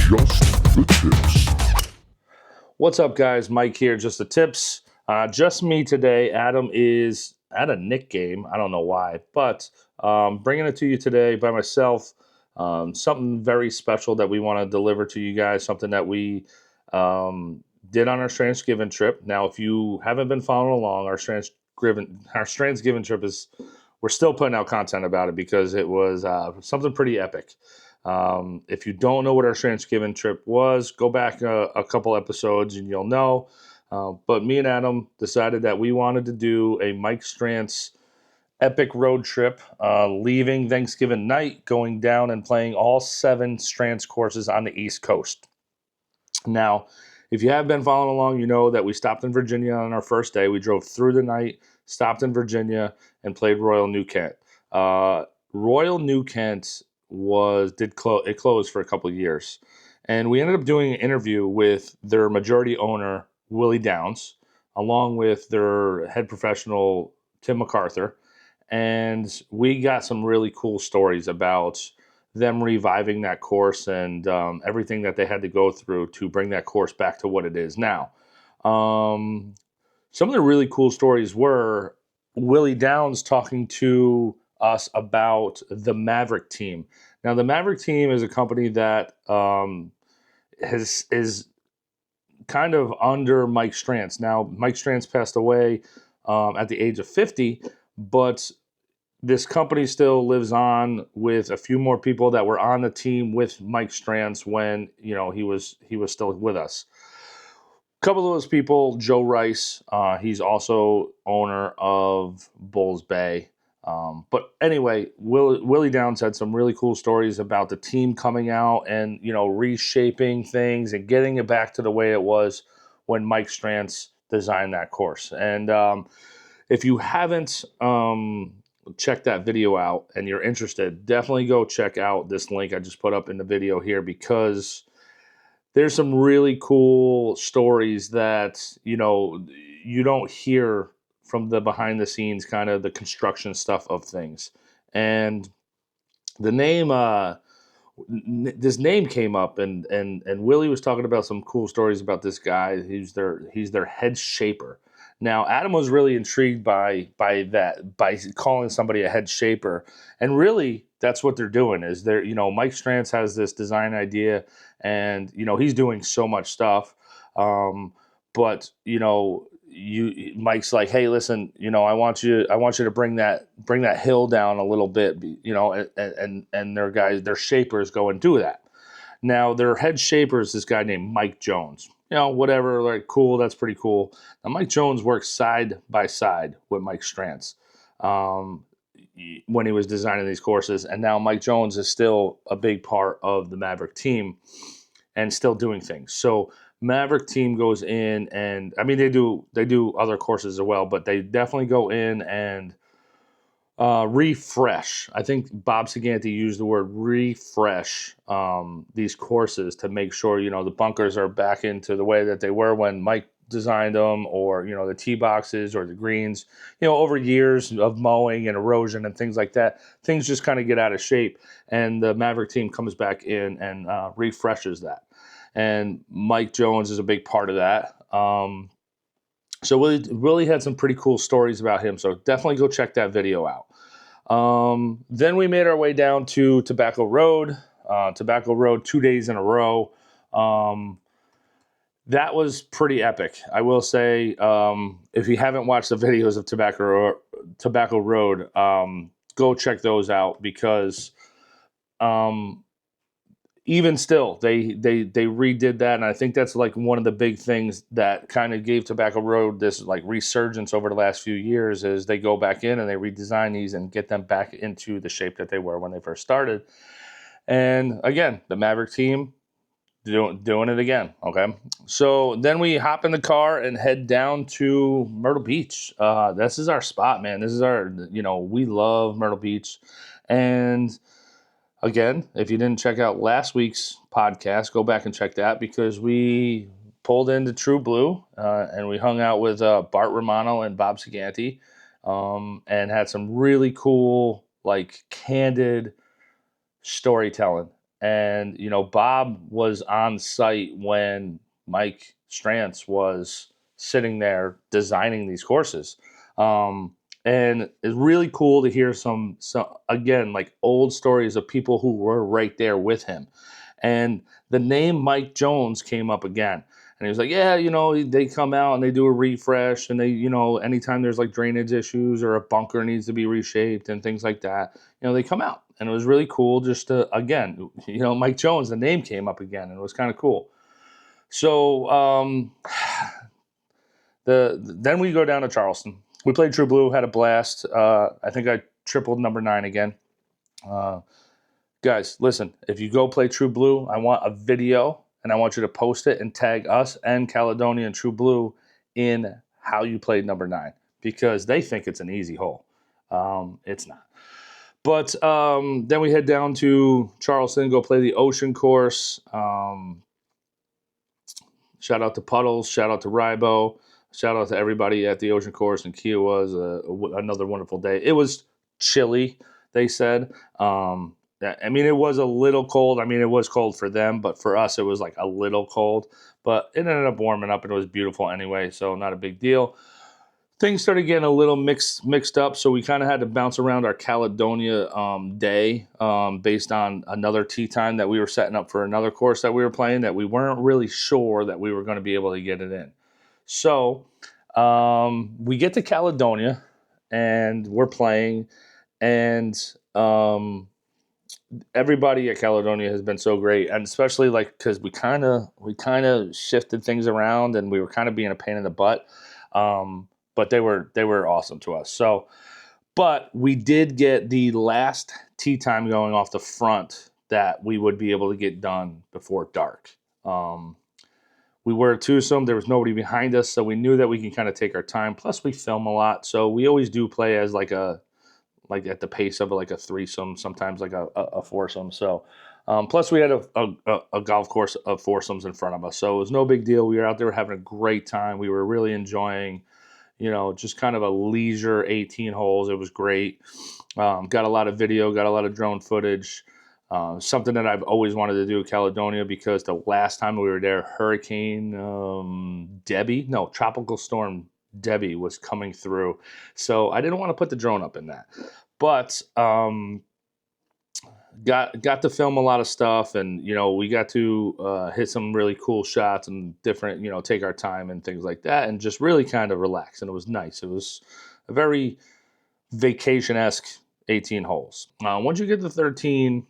Just the tips. What's up, guys? Mike here, just the tips. Just me today. Adam is at a Nick game. I don't know why, but bringing it to you today by myself. Something very special that we want to deliver to you guys, something that we did on our Strandsgiven trip. Now, if you haven't been following along, our Strandsgiven trip we're still putting out content about it because it was something pretty epic. If you don't know what our Strandsgiven trip was, go back a couple episodes and you'll know. But me and Adam decided that we wanted to do a Mike Strantz epic road trip, leaving Thanksgiving night, going down and playing all 7 Strantz courses on the East Coast. Now, if you have been following along, you know that we stopped in Virginia on our first day. We drove through the night, stopped in Virginia, and played Royal New Kent. Royal New Kent it closed for a couple of years, and we ended up doing an interview with their majority owner, Willie Downs, along with their head professional, Tim MacArthur, and we got some really cool stories about them reviving that course and everything that they had to go through to bring that course back to what it is now. Some of the really cool stories were Willie Downs talking to us about the Maverick team. Now, the Maverick team is a company that is kind of under Mike Strantz. Now, Mike Strantz passed away at the age of 50, but this company still lives on with a few more people that were on the team with Mike Strantz when he was still with us. A couple of those people, Joe Rice, he's also owner of Bulls Bay. But anyway, Willie Downs had some really cool stories about the team coming out and, reshaping things and getting it back to the way it was when Mike Strantz designed that course. And if you haven't checked that video out and you're interested, definitely go check out this link I just put up in the video here, because there's some really cool stories that, you don't hear from the behind the scenes, kind of the construction stuff of things. And the name, this name came up, and Willie was talking about some cool stories about this guy. He's their head shaper. Now, Adam was really intrigued by calling somebody a head shaper, and really that's what they're doing. Is Mike Strantz has this design idea, and he's doing so much stuff, but Mike's like, hey, listen, I want you to bring that hill down a little bit, and their shapers go and do that. Now, their head shaper is this guy named Mike Jones. Whatever, like, cool, that's pretty cool. Now, Mike Jones works side by side with Mike Strantz when he was designing these courses, and now Mike Jones is still a big part of the Maverick team and still doing things. So Maverick team goes in, and I mean, they do other courses as well, but they definitely go in and refresh. I think Bob Sagante used the word refresh these courses to make sure the bunkers are back into the way that they were when Mike designed them, or the tee boxes or the greens. Over years of mowing and erosion and things like that, things just kind of get out of shape, and the Maverick team comes back in and refreshes that. And Mike Jones is a big part of that. So Willie had some pretty cool stories about him. So definitely go check that video out. Then we made our way down to Tobacco Road. 2 days in a row. That was pretty epic. I will say, if you haven't watched the videos of Tobacco Road, go check those out, because even still, they redid that, and I think that's like one of the big things that kind of gave Tobacco Road this like resurgence over the last few years, is they go back in and they redesign these and get them back into the shape that they were when they first started. And again, the Maverick team doing it again. Okay, so then we hop in the car and head down to Myrtle Beach. This is our spot, man. This is our, we love Myrtle Beach, and again, if you didn't check out last week's podcast, go back and check that, because we pulled into True Blue and we hung out with Bart Romano and Bob Sagante, and had some really cool, like, candid storytelling And, Bob was on site when Mike Strantz was sitting there designing these courses. And it's really cool to hear some again, like old stories of people who were right there with him. And the name Mike Jones came up again. And he was like, yeah, they come out and they do a refresh, and they, anytime there's like drainage issues or a bunker needs to be reshaped and things like that, they come out. And it was really cool just to, again, Mike Jones, the name came up again, and it was kind of cool. So then we go down to Charleston. We played True Blue, had a blast. I think I tripled number 9 again. Guys, listen, if you go play True Blue, I want a video, and I want you to post it and tag us and Caledonia and True Blue in how you played number 9, because they think it's an easy hole. It's not. But then we head down to Charleston, go play the Ocean course. Shout out to Puddles, shout out to Rybo, shout out to everybody at the Ocean course in Kiowa. Another wonderful day. It was chilly, they said. It was a little cold. It was cold for them, but for us, it was like a little cold. But it ended up warming up, and it was beautiful anyway, so not a big deal. Things started getting a little mixed up, so we kind of had to bounce around our Caledonia day based on another tee time that we were setting up for another course that we were playing that we weren't really sure that we were going to be able to get it in. So we get to Caledonia, and we're playing, and everybody at Caledonia has been so great, and especially because we kind of shifted things around, and we were kind of being a pain in the butt. But they were awesome to us. So, but we did get the last tee time going off the front that we would be able to get done before dark. We were a twosome. There was nobody behind us, so we knew that we can kind of take our time. Plus, we film a lot, so we always do play as like at the pace of like a threesome, sometimes like a foursome. So, plus we had a golf course of foursomes in front of us, so it was no big deal. We were out there having a great time. We were really enjoying, just kind of a leisure 18 holes. It was great. Got a lot of video, got a lot of drone footage. Something that I've always wanted to do at Caledonia, because the last time we were there, Tropical Storm Debbie was coming through. So I didn't want to put the drone up in that. But got to film a lot of stuff, and we got to hit some really cool shots and different, take our time and things like that, and just really kind of relax. And it was nice. It was a very vacation-esque 18 holes. Once you get to 13,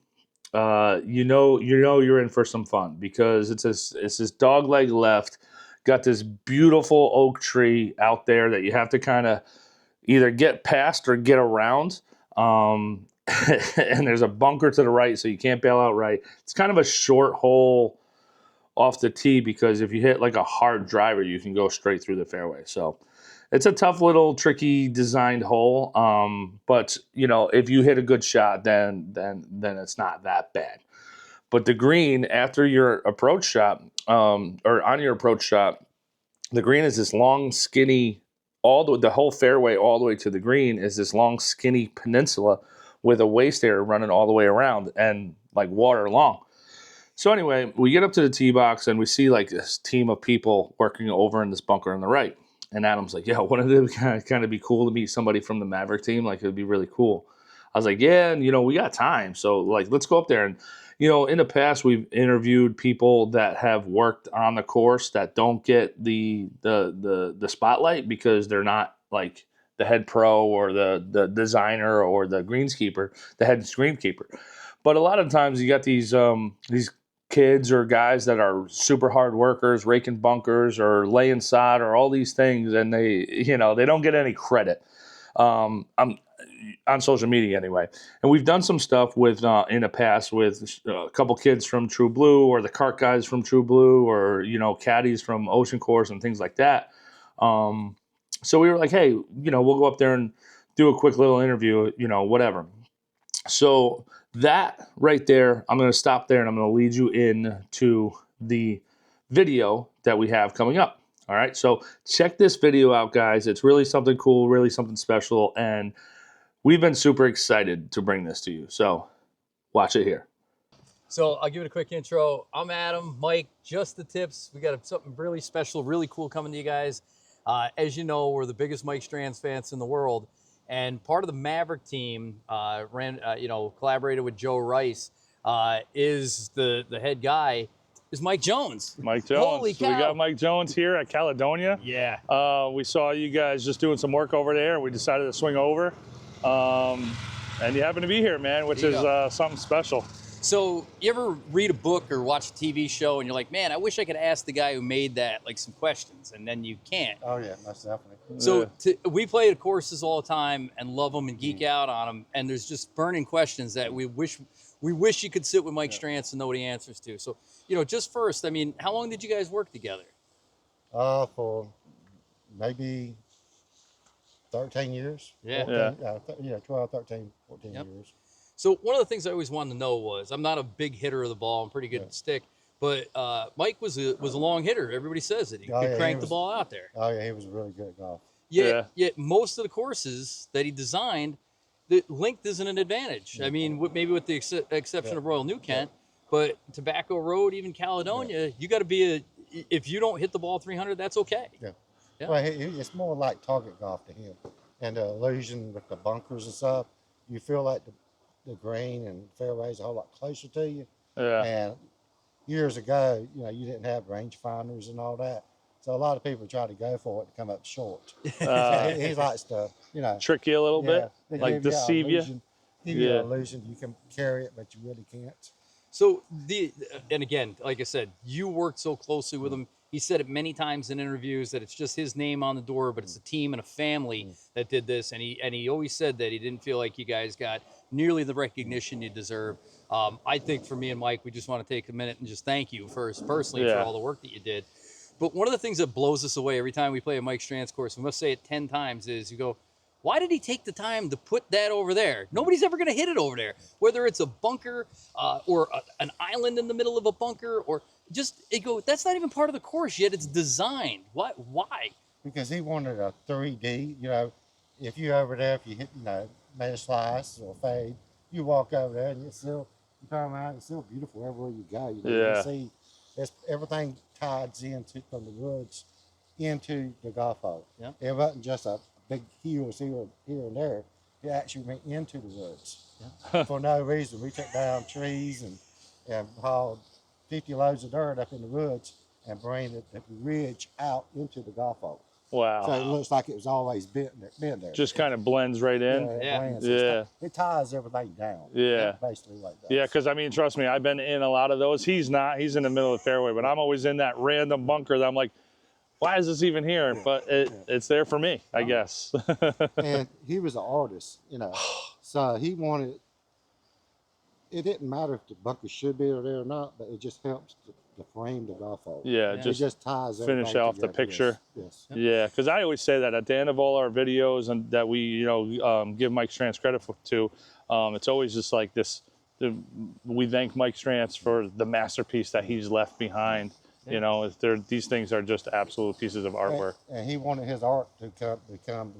you're in for some fun, because it's this dog leg left, got this beautiful oak tree out there that you have to kind of either get past or get around. And there's a bunker to the right, so you can't bail out right. It's kind of a short hole off the tee, because if you hit like a hard driver, you can go straight through the fairway. So it's a tough little tricky designed hole. But if you hit a good shot, then it's not that bad. But the green after your approach shot, or on your approach shot, the green is this long, skinny, the whole fairway all the way to the green is this long, skinny peninsula with a waste area running all the way around and like water long. So anyway, we get up to the tee box, and we see like this team of people working over in this bunker on the right. And Adam's like, yeah, wouldn't it kind of be cool to meet somebody from the Maverick team? Like, it'd be really cool. I was like, yeah, and we got time. So like, let's go up there. And, in the past, we've interviewed people that have worked on the course that don't get the spotlight, because they're not like the head pro or the designer or the greenskeeper, the head greenkeeper. But a lot of times you got these kids or guys that are super hard workers, raking bunkers or laying sod or all these things, and they don't get any credit. On social media anyway. And we've done some stuff with in the past with a couple kids from True Blue, or the cart guys from True Blue, or caddies from Ocean Course and things like that. So we were like, hey, we'll go up there and do a quick little interview, whatever. So that right there, I'm going to stop there, and I'm going to lead you in to the video that we have coming up. All right, so check this video out, guys. It's really something cool, really something special, and we've been super excited to bring this to you. So watch it here. So I'll give it a quick intro. I'm Adam, Mike, just the tips. We got something really special, really cool coming to you guys. As you know, we're the biggest Mike Strantz fans in the world. And part of the Maverick team collaborated with Joe Rice, is the head guy is Mike Jones. Mike Jones. Holy cow. We got Mike Jones here at Caledonia. Yeah. We saw you guys just doing some work over there, and we decided to swing over. And you happen to be here, man, which is something special. So you ever read a book or watch a TV show and you're like, man, I wish I could ask the guy who made that like some questions, and then you can't. Oh yeah, most definitely. So we play at courses all the time and love them and geek out on them, and there's just burning questions that we wish you could sit with Mike Strantz and know the answers to. So, just first, I mean, how long did you guys work together? For maybe 13 years. Yeah. 12, 13, 14 years. So one of the things I always wanted to know was, I'm not a big hitter of the ball. I'm pretty good at stick, but Mike was a long hitter. Everybody says it. He could crank the ball out there. Oh yeah, he was really good at golf. Yet most of the courses that he designed, the length isn't an advantage. I mean, maybe with the exception of Royal New Kent, but Tobacco Road, even Caledonia, you got to be if you don't hit the ball 300, that's okay. Yeah. Well, it's more like target golf to him, and the illusion with the bunkers and stuff. You feel like the green and fairways a whole lot closer to you. Yeah. And years ago, you didn't have range finders and all that. So a lot of people try to go for it to come up short. So he likes to, trick you a little bit, like deceive you. Give you an illusion you can carry it, but you really can't. So and again, like I said, you worked so closely with him. He said it many times in interviews that it's just his name on the door, but it's a team and a family that did this. And he always said that he didn't feel like you guys got nearly the recognition you deserve. I think for me and Mike, we just want to take a minute and just thank you personally for all the work that you did. But one of the things that blows us away every time we play a Mike Strantz course, we must say it 10 times, is you go, why did he take the time to put that over there? Nobody's ever going to hit it over there, whether it's a bunker or an island in the middle of a bunker, or just that's not even part of the course yet. It's designed. What? Why? Because he wanted a 3D. If you're over there, if you hit, made a slice or fade, you walk over there and you turn around. It's still beautiful everywhere you go. You see, everything ties into from the woods into the golf hole. Yeah. It wasn't just a big hills here and there. It actually went into the woods for no reason. We took down trees and hauled 50 loads of dirt up in the woods and bring the ridge out into the golf hole. Wow. So it looks like it was always been there. Just kind of blends right in. It ties everything down. Yeah. Basically like that. Yeah, because, I mean, trust me, I've been in a lot of those. He's not. He's in the middle of the fairway, but I'm always in that random bunker that I'm like, why is this even here? But it's there for me, I guess. And he was an artist, so he wanted, it didn't matter if the bunker should be there or not, but it just helps to frame the golf hole. Yeah, it just ties finish off together. the picture. Yes. Yeah, because I always say that at the end of all our videos and that we, give Mike Strantz credit to, it's always just like this. We thank Mike Strantz for the masterpiece that he's left behind. These things are just absolute pieces of artwork. And he wanted his art to become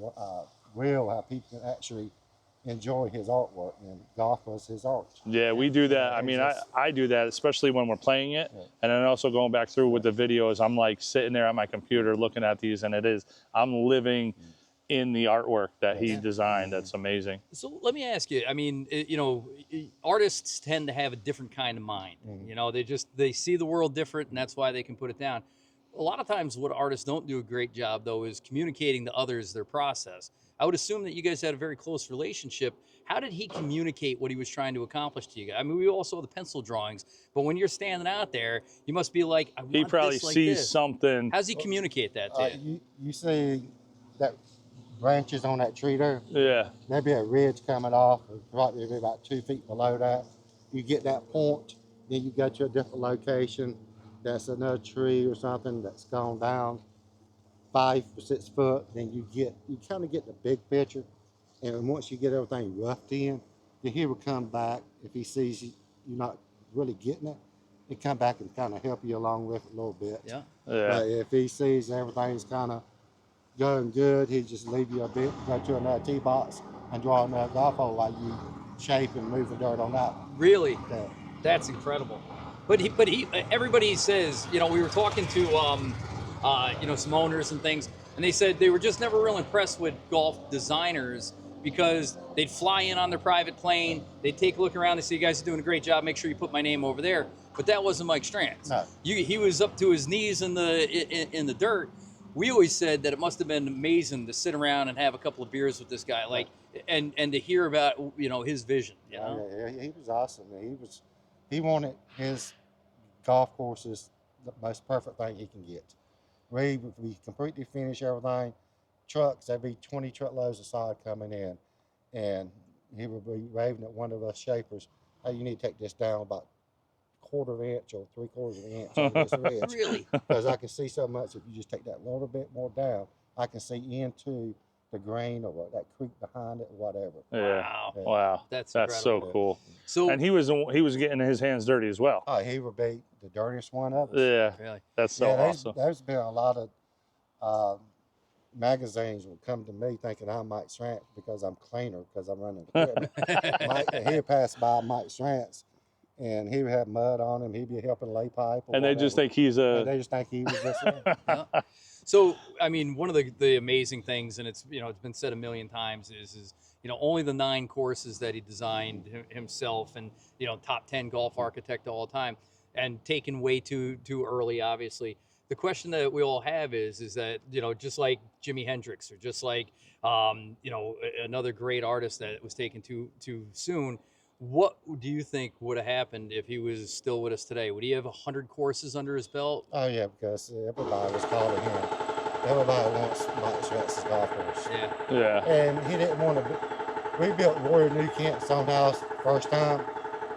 real, how people can actually enjoy his artwork, and golf was his art. Yeah, we do that. I mean, I do that, especially when we're playing it. Yeah. And then also going back through with the videos, I'm like sitting there at my computer looking at these, and I'm living in the artwork that he designed. That's amazing. So let me ask you, I mean, artists tend to have a different kind of mind. They see the world different, and that's why they can put it down. A lot of times what artists don't do a great job, though, is communicating to others their process. I would assume that you guys had a very close relationship. How did he communicate what he was trying to accomplish to you guys? I mean, we all saw the pencil drawings, but when you're standing out there, you must be like, I want he probably this like sees this. something. How does he communicate that to you? You see that branches on that tree there? Yeah. Maybe a ridge coming off, probably about 2 feet below that. You get that point, then you go to a different location. That's another tree or something that's gone down 5 or 6 foot. Then you kind of get the big picture. And once you get everything roughed in, then he will come back. If he sees you're not really getting it, he'll come back and kind of help you along with it a little bit. Yeah. But if he sees everything's kind of going good, he'll just leave you a bit, go to another tee box and draw another golf hole while you shape and move the dirt on that one. Really? That's incredible. But everybody says, we were talking to, some owners and things, and they said they were just never real impressed with golf designers because they'd fly in on their private plane, they'd take a look around, they say, you guys are doing a great job, make sure you put my name over there. But that wasn't Mike Strantz. No. He was up to his knees in the dirt. We always said that it must have been amazing to sit around and have a couple of beers with this guy, and to hear about his vision. Yeah, he was awesome. He wanted his golf courses the most perfect thing he can get. We completely finish everything. Trucks, there'd be 20 truckloads of sod coming in, and he would be waving at one of us shapers, "Hey, you need to take this down about 1/4 inch or 3/4 inch on this ridge." Really? Because I can see so much. If you just take that little bit more down, I can see into the grain or that creek behind it, or whatever. Yeah. Wow. Wow. That's so incredible. cool. So, And he was getting his hands dirty as well. Oh, he would be the dirtiest one of us. Yeah. really? That's so awesome. There's been a lot of magazines will come to me thinking I'm Mike Strantz because I'm cleaner because I'm running the equipment. He'd pass by Mike Strantz and he would have mud on him. He'd be helping lay pipe. And they just think he's a. They just think he was just. Yeah. So, I mean, one of the amazing things, and it's been said a million times, is only the 9 courses that he designed himself, and top 10 golf architect of all time, and taken way too early, obviously. The question that we all have is that just like Jimi Hendrix, or just like another great artist that was taken too soon. What do you think would have happened if he was still with us today? Would he have 100 courses under his belt? Oh yeah, because everybody was calling him. Everybody wants Mike Strantz's golf course. Yeah. Yeah. And he didn't want to. We built Roy New Kent's own house first time,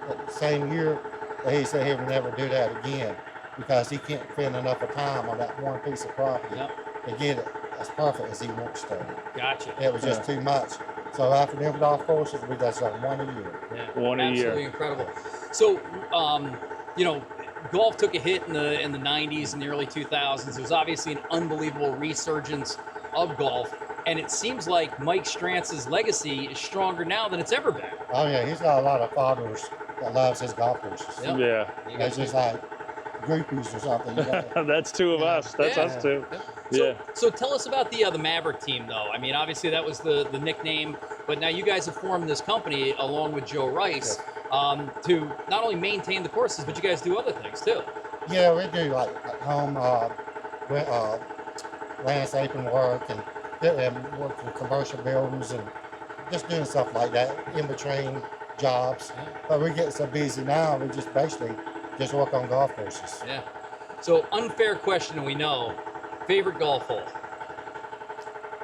the same year. He said he would never do that again because he can't spend enough of time on that one piece of property to get it as perfect as he wants to. Gotcha. It was just too much. So after them golf courses, we just done one a year. Yeah. One a year. Absolutely incredible. So, golf took a hit in the 90s and the early 2000s. There was obviously an unbelievable resurgence of golf, and it seems like Mike Strantz's legacy is stronger now than it's ever been. Oh yeah, he's got a lot of followers that loves his golf courses. Yep. Yeah. It's just like groupies or something. That's 2 of us. That's us 2. Yeah. So tell us about the Maverick team, though. I mean, obviously that was the nickname, but now you guys have formed this company along with Joe Rice to not only maintain the courses, but you guys do other things too. Yeah, we do like at home landscaping work and work for commercial buildings and just doing stuff like that in between jobs. But we're getting so busy now, we just basically just work on golf courses. Yeah. So unfair question, we know. Favorite golf hole?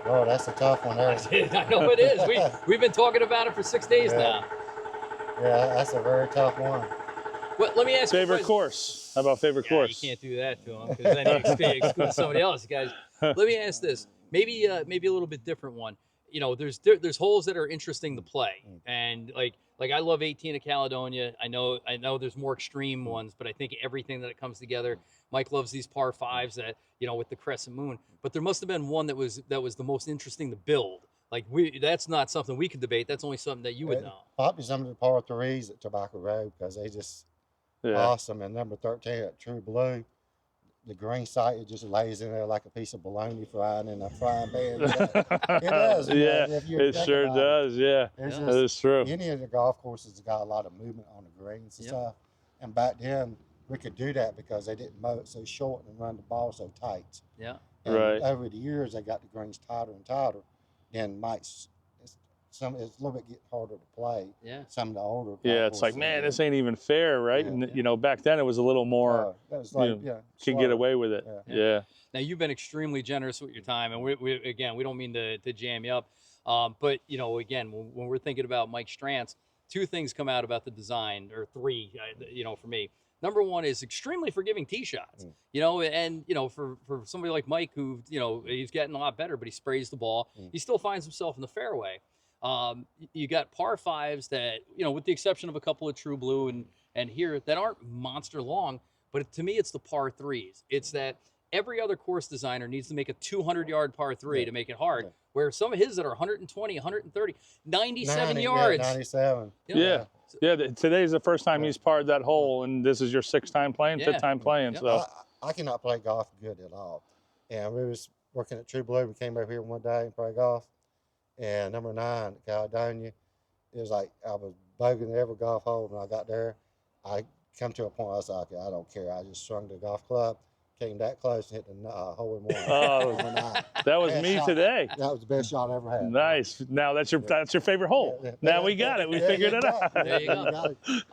Oh, that's a tough one there. I know it is. We've been talking about it for 6 days now. Yeah, that's a very tough one. Well, let me ask you. Favorite course? How about favorite course? You can't do that to him because then you exclude somebody else, guys. Let me ask this. Maybe a little bit different one. There's holes that are interesting to play, and like I love 18 at Caledonia. I know there's more extreme ones, but I think everything that it comes together. Mike loves these par 5s that with the crescent moon. But there must have been one that was the most interesting to build. Like that's not something we could debate. That's only something that you would know. Probably some of the par 3s at Tobacco Road because they just awesome. And number 13 at True Blue, the green site, it just lays in there like a piece of bologna frying in a frying pan. It does. Yeah, it sure does. Yeah, that is true. Any of the golf courses has got a lot of movement on the greens and stuff. And back then, we could do that because they didn't mow it so short and run the ball so tight. Yeah. And right. over the years, they got the greens tighter and tighter. Then Mike's, it's a little bit get harder to play. Yeah. Some of the older. Yeah, it's like, man, this ain't even fair, right? Yeah. And back then it was a little more. That was like, could get away with it. Yeah. Now you've been extremely generous with your time, and we don't mean to jam you up, but again, when we're thinking about Mike Strantz, 2 things come out about the design, or 3, for me. Number 1 is extremely forgiving tee shots, and for somebody like Mike who he's getting a lot better, but he sprays the ball, he still finds himself in the fairway. You got par 5s that with the exception of a couple of True Blue and here that aren't monster long, but to me it's the par 3s. It's that every other course designer needs to make a 200-yard par 3 Yeah. to make it hard, Yeah. where some of his that are 120, 130, 97 90, yards. Yeah, 97. Yeah. Yeah, today's the first time he's parred that hole, and this is your 6th time playing, Yeah. 5th time playing. Yeah. So I cannot play golf good at all. And we was working at True Blue. We came over here one day and played golf. And number 9 at Caledonia, it was like I was bogging every golf hole. When I got there, I come to a point I was like, I don't care. I just swung the golf club, came that close and hit the hole in one. Oh, Number 9. that was Best me shot. today. That was the best shot I ever had. Nice. Now that's your favorite hole. Yeah. Now we got it. We figured it out. There you go.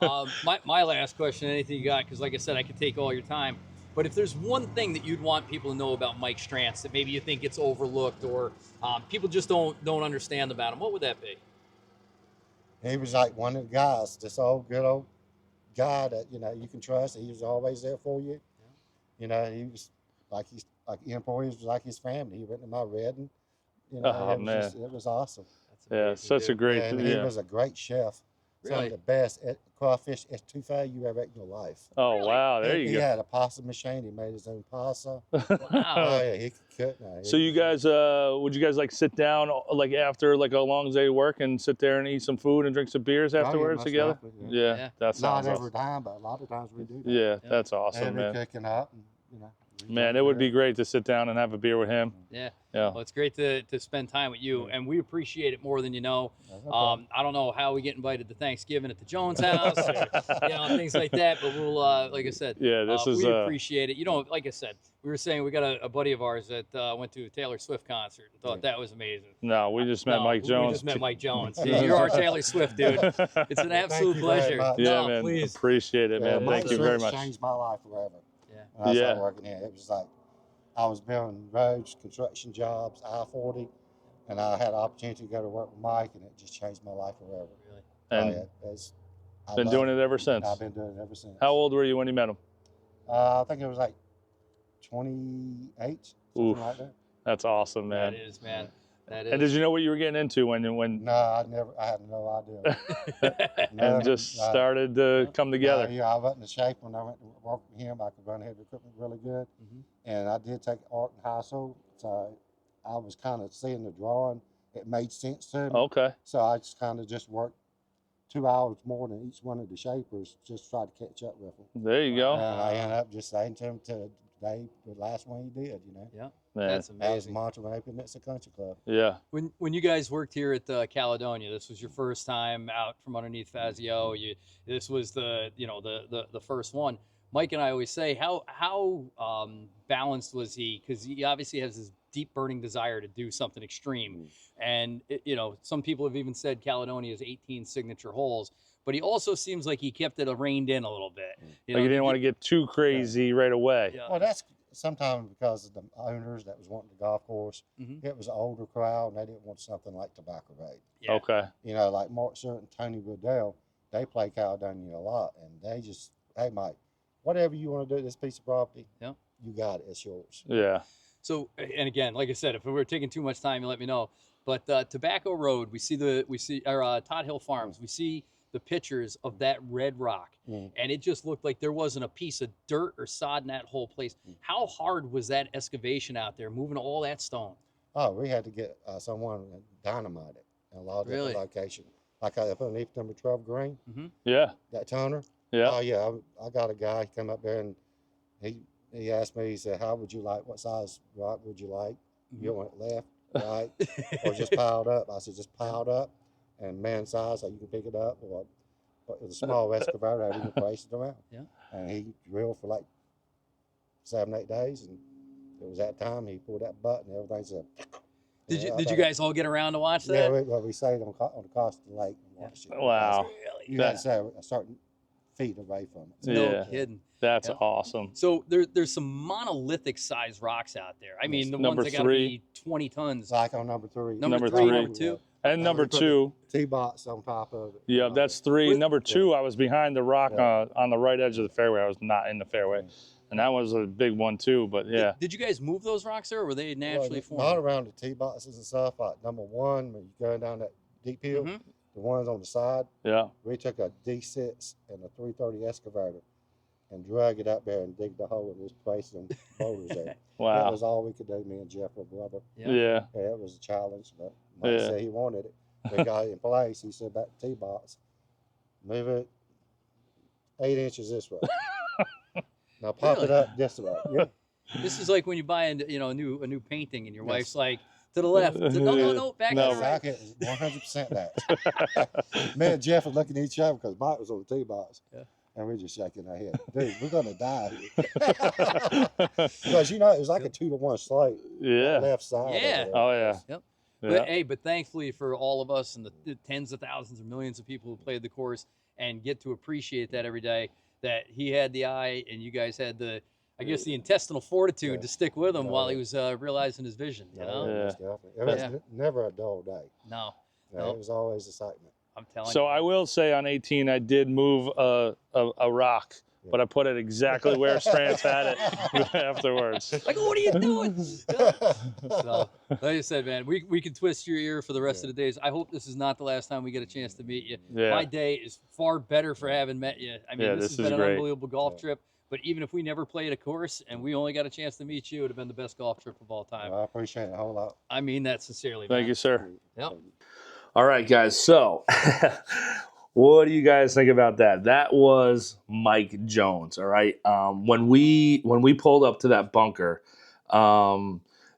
got it. My last question, anything you got, because like I said, I could take all your time. But if there's one thing that you'd want people to know about Mike Strantz that maybe you think gets overlooked or people just don't understand about him, what would that be? He was like one of the guys, this old good old guy that you can trust. He was always there for you. He was like employees was like his family. He went to my wedding. Oh, man. It was awesome. That's Yeah, amazing, such a dude. great. And he Yeah. was a great chef. Some Really? of the best crawfish etouffee you ever ate in your life. Oh Really? wow, there he you go. had a pasta machine. He made his own pasta. Wow. Oh yeah, he could cook now. So you guys, would you guys like sit down like after like a long day of work and sit there and eat some food and drink some beers afterwards most together? likely, Yeah, Yeah. that sounds Not awesome. every time, but a lot of times we do that. Yeah, that's awesome, And we're man. cooking up, and we Man, talk it would be about great to sit down and have a beer with him. Yeah. Yeah. Well, it's great to spend time with you, and we appreciate it more than you know. That's no problem. I don't know how we get invited to Thanksgiving at the Jones house, or, things like that. But we'll, like I said, Yeah, this is. we appreciate it. Like I said, we were saying we got a buddy of ours that went to a Taylor Swift concert and thought that was amazing. No, we just met No, Mike Jones. We just met Mike Jones. You're our Taylor Swift, dude. It's an absolute you very pleasure. much. Yeah, No, man. please. Appreciate it, man. Mike Thank you very Strantz much. changed my life forever. Yeah. When I Yeah. started working here, it was like I was building roads, construction jobs, I-40, and I had an opportunity to go to work with Mike, and it just changed my life forever. Really. And I been love doing it ever since. I've been doing it ever since. How old were you when you met him? I think it was like 28, something Oof. like that. That's awesome, man. That is, man. That is. And did you know what you were getting into when No, I had no idea. and just started to come together? I wasn't in shape when I went to work with him. I could run heavy equipment really good. Mhm. And I did take art in high school, so I was kind of seeing the drawing. It made sense to me. Okay. So I just kind of just worked 2 hours more than each one of the shapers, just try to catch up with them. There you go. And I ended up just saying to him to the last one he did, Yeah. Man. That's That was amazing. Mantra when I opened It's a Country Club. Yeah. When you guys worked here at Caledonia, this was your first time out from underneath Fazio. This was the first one. Mike and I always say how balanced was he, because he obviously has this deep burning desire to do something extreme, and some people have even said Caledonia has 18 signature holes, but he also seems like he kept it reined in a little bit. Like you didn't want to get too crazy right away. Yeah. Well, that's sometimes because of the owners that was wanting the golf course. Mhm. It was an older crowd, and they didn't want something like Tobacco Bay. Yeah. Okay. Like Mark Stewart and Tony Woodell, they play Caledonia a lot, and they just, hey, Mike, whatever you want to do to this piece of property, Yeah. you got it. It's yours. Yeah. So, and again, like I said, if we were taking too much time, you let me know. But Tobacco Road, we see Todd Hill Farms. We see the pictures of that red rock, and it just looked like there wasn't a piece of dirt or sod in that whole place. How hard was that excavation out there, moving all that stone? Oh, we had to get someone to dynamite it in a lot of Really? different locations. Like up underneath number 12 green, Yeah. that toner. Yeah. Oh yeah, I got a guy come up there and he asked me. He said, what size rock would you like? You want it left, right, or just piled up? I said, just piled up, and man size, so you can pick it up, or with a small excavator, we can place it around. Yeah. And he drilled for like 7-8 days, and it was that time he pulled that button, everything's up. Did you guys all get around to watch Yeah, that? we stayed on the coast of the lake and watched it. Wow. You had to stay a certain feet away from it. No Yeah. kidding. That's Yeah. awesome. So there's some monolithic sized rocks out there. I mean, the Number ones that got to 3. be 20 tons. Like on number 3. Number three, number 2. And number 2. T-box on top of it. Yeah, that's 3. With- Number 2, I was behind the rock Yeah. on the right edge of the fairway. I was not in the fairway. And that was a big one too, but yeah. Did you guys move those rocks there, or were they naturally Not formed? around the T-boxes and stuff. Like number 1, when you're going down that deep hill, Mhm. the ones on the side, Yeah. we took a D6 and a 330 excavator, and drug it up there and dig the hole and just place them boulders there. That Wow. was all we could do, me and Jeff, my brother. Yeah. It was a challenge, but Mike said he wanted it. We got it in place. He said about the tee box, move it 8 inches this way. Now pop it up this way. Yeah. This is like when you buy a new painting and your wife's like, to the left. No, back to the right. It was 100% that. Me and Jeff were looking at each other because Mike was on the tee box. Yeah. And we're just shaking our head. Dude, we're going to die here. Because, it was like a 2-to-1 slate. Yeah. Left side. Yeah. Oh, yeah. Yep. But, but thankfully for all of us and the tens of thousands or millions of people who played the course and get to appreciate that every day, that he had the eye and you guys had the intestinal fortitude to stick with him while he was realizing his vision. You know? It was never a dull day. No. It was always excitement. I'm telling you. So I will say on 18, I did move a rock, but I put it exactly where Strantz had it afterwards. Like, what are you doing? So, like I said, man, we can twist your ear for the rest of the days. I hope this is not the last time we get a chance to meet you. Yeah. My day is far better for having met you. I mean, this has been an unbelievable golf trip. But even if we never played a course and we only got a chance to meet you, it would have been the best golf trip of all time. Well, I appreciate it a whole lot. I mean that sincerely. Thank you, sir. Yep. All right, guys. So what do you guys think about that? That was Mike Jones. All right. When we pulled up to that bunker,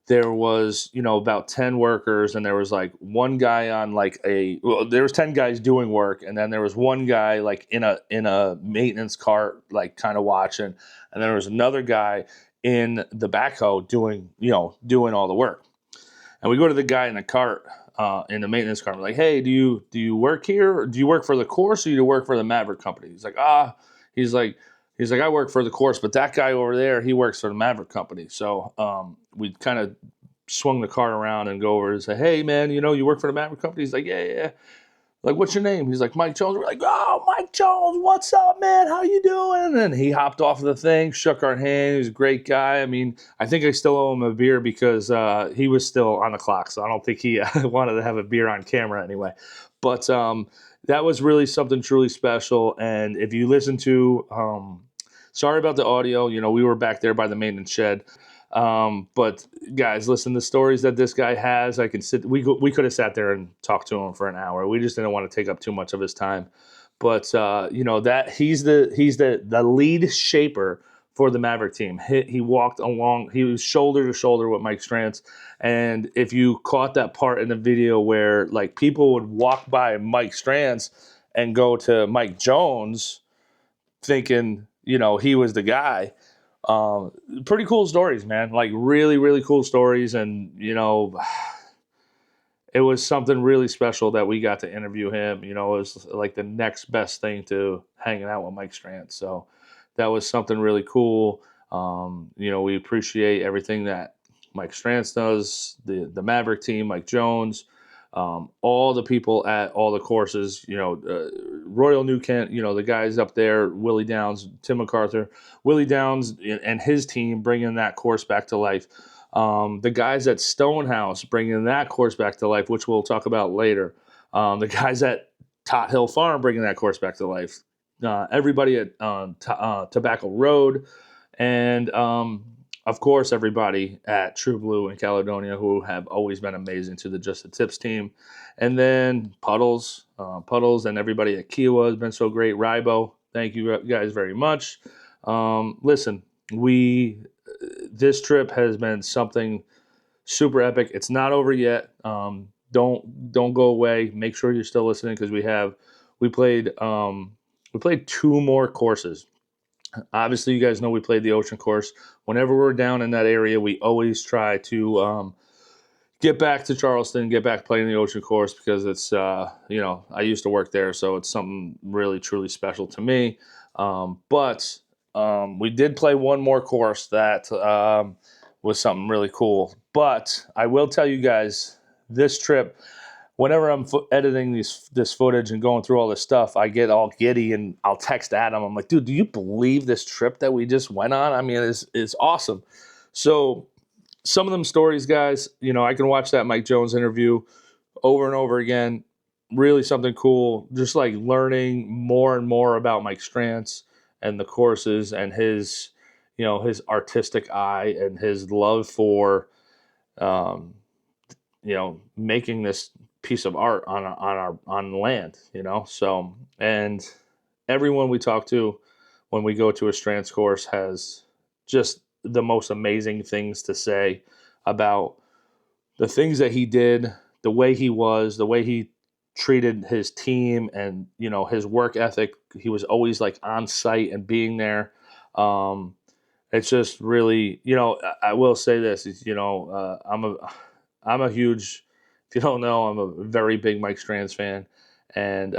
there was, about 10 workers, and there was like one guy on there was 10 guys doing work, and then there was one guy like in a maintenance cart, like kind of watching, and then there was another guy in the backhoe doing all the work. And we go to the guy in the cart, in the maintenance cart. We're like, hey, do you work here? Or do you work for the course, or do you work for the Maverick company? He's like, he's like, I work for the course, but that guy over there, he works for the Maverick company. So we kind of swung the car around and go over and say, hey, man, you work for the Maverick company? He's like, yeah. Like, what's your name? He's like, Mike Jones. We're like, oh, Mike Jones, what's up, man? How you doing? And he hopped off of the thing, shook our hand. He was a great guy. I mean, I think I still owe him a beer because he was still on the clock, so I don't think he wanted to have a beer on camera anyway. But that was really something truly special. And if you listen to, sorry about the audio, we were back there by the maintenance shed. But guys, listen, the stories that this guy has, we could have sat there and talked to him for an hour. We just didn't want to take up too much of his time. But, that he's the lead shaper for the Maverick team. He walked along, he was shoulder to shoulder with Mike Strantz. And if you caught that part in the video where like people would walk by Mike Strantz and go to Mike Jones thinking, he was the guy. Pretty cool stories, man. Like really, really cool stories. And, it was something really special that we got to interview him. It was like the next best thing to hanging out with Mike Strantz. So that was something really cool. We appreciate everything that Mike Strantz does, the Maverick team, Mike Jones, all the people at all the courses, Royal New Kent, the guys up there, Willie Downs, Tim MacArthur, Willie Downs and his team bringing that course back to life. The guys at Stonehouse bringing that course back to life, which we'll talk about later. The guys at Tot Hill Farm bringing that course back to life. Everybody at Tobacco Road, and of course, everybody at True Blue in Caledonia, who have always been amazing to the Just the Tips team. And then Puddles, and everybody at Kiowa has been so great. Rybo, thank you guys very much. Listen, this trip has been something super epic. It's not over yet. Don't go away. Make sure you're still listening because we played 2 more courses. Obviously, you guys know we played the Ocean course. Whenever we're down in that area, we always try to get back to Charleston, get back playing the Ocean course because it's, I used to work there, so it's something really, truly special to me. But we did play one more course that was something really cool. But I will tell you guys, this trip, whenever I'm editing this footage and going through all this stuff, I get all giddy and I'll text Adam. I'm like, dude, do you believe this trip that we just went on? I mean, it's awesome. So some of them stories, guys, I can watch that Mike Jones interview over and over again. Really something cool. Just like learning more and more about Mike Strantz and the courses and his, you know, his artistic eye and his love for, you know, making this piece of art on land, you know. So, and everyone we talk to when we go to a Strantz course has just the most amazing things to say about the things that he did, the way he was, the way he treated his team, and, you know, his work ethic. He was always like on site and being there. It's just really, you know, I will say this, you know, I'm a huge, if you don't know, I'm a very big Mike Strantz fan. And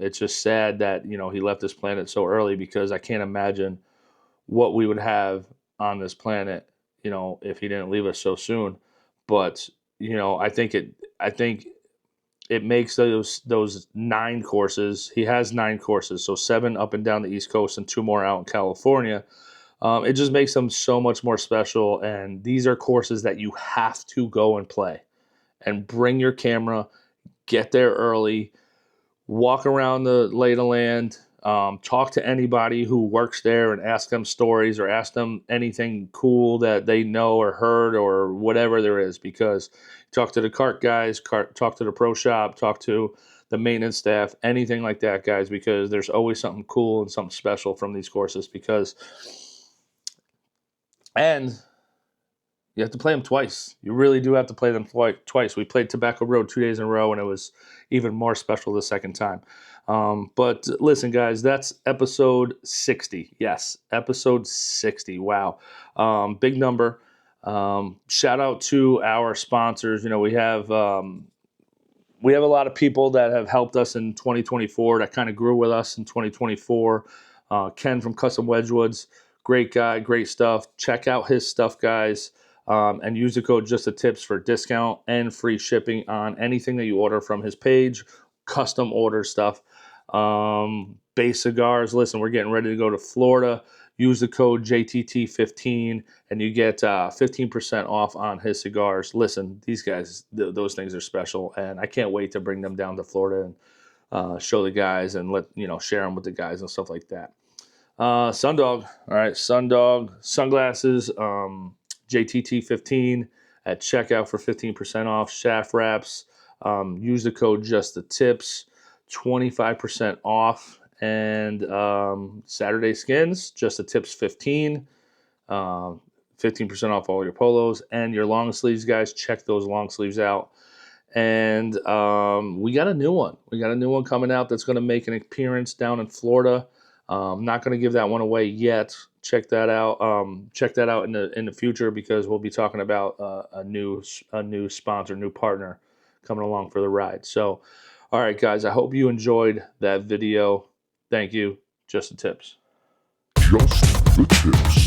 it's just sad that, you know, he left this planet so early, because I can't imagine what we would have on this planet, you know, if he didn't leave us so soon. But, you know, I think it makes those 9 courses. He has 9 courses, so 7 up and down the East Coast and 2 more out in California. It just makes them so much more special. And these are courses that you have to go and play, and bring your camera, get there early, walk around the lay of the land, talk to anybody who works there and ask them stories, or ask them anything cool that they know or heard or whatever there is. Because talk to the cart guys, talk to the pro shop, talk to the maintenance staff, anything like that, guys, because there's always something cool and something special from these courses. And you have to play them twice. You really do have to play them twice. We played Tobacco Road 2 days in a row, and it was even more special the second time. But listen, guys, that's episode 60. Yes, episode 60. Wow. Big number. Shout out to our sponsors. You know, we have a lot of people that have helped us in 2024, that kind of grew with us in 2024. Ken from Custom Wedgwoods, great guy, great stuff. Check out his stuff, guys. And use the code JustTheTips for discount and free shipping on anything that you order from his page. Custom order stuff. Base cigars. Listen, we're getting ready to go to Florida. Use the code JTT15 and you get 15% off on his cigars. Listen, these guys, those things are special, and I can't wait to bring them down to Florida and show the guys and share them with the guys and stuff like that. Sundog. All right, Sundog sunglasses. JTT15 at checkout for 15% off. Shaft wraps. Use the code JustTheTips, 25% off. And Saturday skins, JustTheTips 15, 15% off all your polos and your long sleeves, guys. Check those long sleeves out. And we got a new one. We got a new one coming out that's going to make an appearance down in Florida. I'm not going to give that one away yet. Check that out. Check that out in the future, because we'll be talking about a new sponsor, new partner coming along for the ride. So, all right, guys, I hope you enjoyed that video. Thank you. Just the tips. Just the tips.